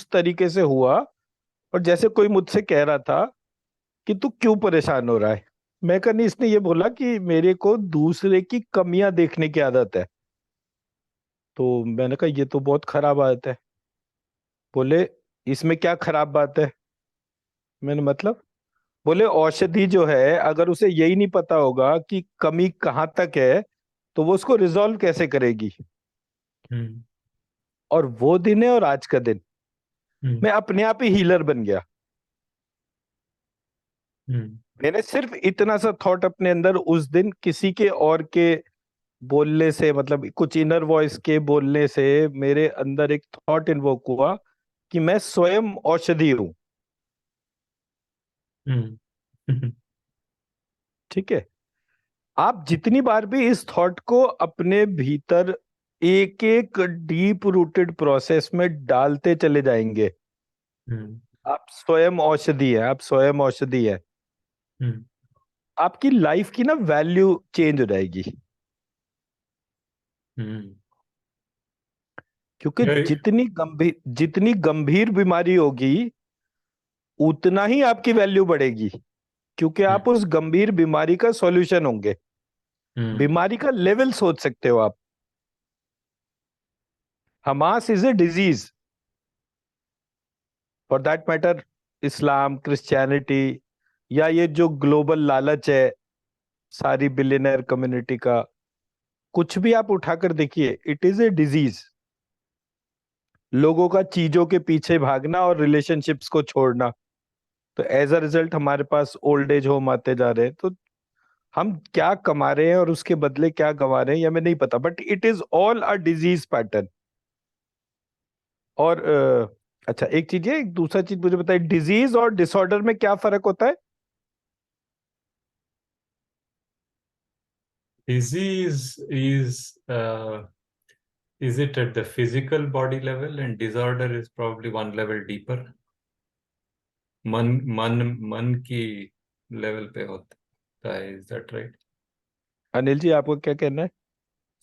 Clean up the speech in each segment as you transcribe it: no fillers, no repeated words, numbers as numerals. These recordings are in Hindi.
उस तरीके से हुआ, और जैसे कोई मुझसे कह रहा था कि तू क्यों परेशान हो रहा है। मैं कहा नहीं, इसने ये बोला कि मेरे को दूसरे की कमियां देखने की आदत है। तो मैंने कहा ये तो बहुत खराब आदत है। बोले इसमें क्या खराब बात है। मैंने मतलब, बोले औषधि जो है अगर उसे यही नहीं पता होगा कि कमी कहाँ तक है, तो वो उसको रिजॉल्व कैसे करेगी। हम्म। और वो दिन है और आज का दिन, हम्म। मैं अपने आप ही हीलर बन गया। हम्म। मैंने सिर्फ इतना सा थॉट अपने अंदर उस दिन किसी के और के बोलने से, मतलब कुछ इनर वॉइस के बोलने से मेरे अंदर एक थॉट इन्वोक हुआ कि मैं स्वयं औषधि हूं। हम्म। ठीक है। आप जितनी बार भी इस थॉट को अपने भीतर एक एक डीप रूटेड प्रोसेस में डालते चले जाएंगे, हम्म। आप स्वयं औषधि है, आप स्वयं औषधि है। हम्म। आपकी लाइफ की ना वैल्यू चेंज हो जाएगी। हम्म। क्योंकि जितनी गंभीर बीमारी होगी, उतना ही आपकी वैल्यू बढ़ेगी। क्योंकि हम्म। आप उस गंभीर बीमारी का सॉल्यूशन होंगे। हम्म। बीमारी का लेवल सोच सकते हो आप। Hamas is a disease, for that matter Islam, Christianity, या ये जो ग्लोबल लालच है सारी बिलियनर कम्युनिटी का, कुछ भी आप उठाकर देखिए, इट इज ए डिजीज। लोगों का चीजों के पीछे भागना और रिलेशनशिप्स को छोड़ना। तो एज अ रिजल्ट हमारे पास ओल्ड एज होम आते जा रहे हैं। तो हम क्या कमा रहे हैं और उसके बदले क्या गंवा रहे हैं ये हमें नहीं पता, but it is all a disease pattern. और अच्छा, एक चीज है, एक दूसरा चीज मुझे बताइए, डिजीज और डिसऑर्डर में क्या फर्क होता है। Disease is it at the physical body level, and disorder is probably one level deeper. मन मन मन की लेवल पे होता है, is that right? Anil ji, आपको क्या कहना है।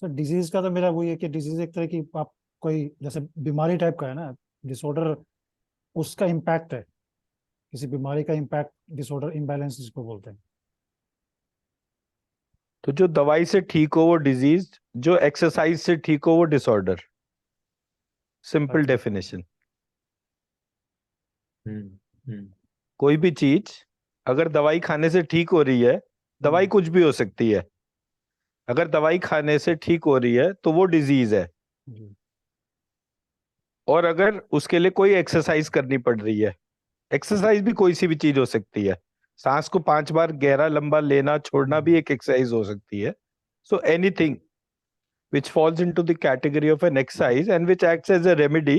सर डिजीज का तो मेरा वही है कि डिजीज एक तरह की आप कोई जैसे बीमारी टाइप का है ना। डिसऑर्डर उसका इम्पैक्ट है, किसी बीमारी का इम्पैक्ट, डिसऑर्डर इम्बैलेंस जिसको बोलते हैं। तो जो दवाई से ठीक हो वो डिजीज, जो एक्सरसाइज से ठीक हो वो डिसऑर्डर। सिंपल अच्छा। डेफिनेशन। हम्म। हम्म। कोई भी चीज अगर दवाई खाने से ठीक हो रही है, दवाई हम्म। कुछ भी हो सकती है, अगर दवाई खाने से ठीक हो रही है तो वो डिजीज है। जी। और अगर उसके लिए कोई एक्सरसाइज करनी पड़ रही है, एक्सरसाइज भी कोई सी भी चीज हो सकती है, सांस को 5 बार गहरा लंबा लेना छोड़ना भी हम्म। एक एक्सरसाइज हो सकती है। So anything which falls into the category of an exercise and which acts as a remedy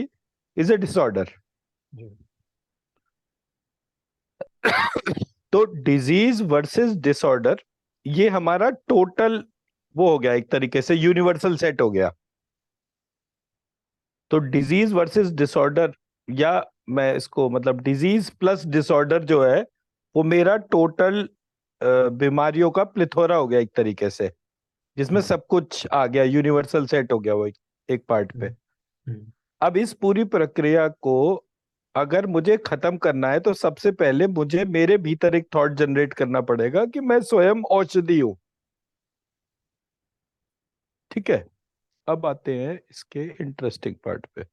is a disorder. जी। तो डिजीज वर्सेस डिसऑर्डर, ये हमारा टोटल वो हो गया, एक तरीके से यूनिवर्सल सेट हो गया। तो डिजीज वर्सेस डिसऑर्डर, या मैं इसको मतलब डिजीज प्लस डिसऑर्डर जो है, वो मेरा टोटल बीमारियों का प्लिथोरा हो गया एक तरीके से, जिसमें हम्म। सब कुछ आ गया, यूनिवर्सल सेट हो गया वो एक पार्ट पे। हम्म। हम्म। अब इस पूरी प्रक्रिया को अगर मुझे खत्म करना है, तो सबसे पहले मुझे मेरे भीतर एक थॉट जनरेट करना पड़ेगा कि मैं स्वयं औषधि हूं। ठीक है। अब आते हैं इसके इंटरेस्टिंग पार्ट पे।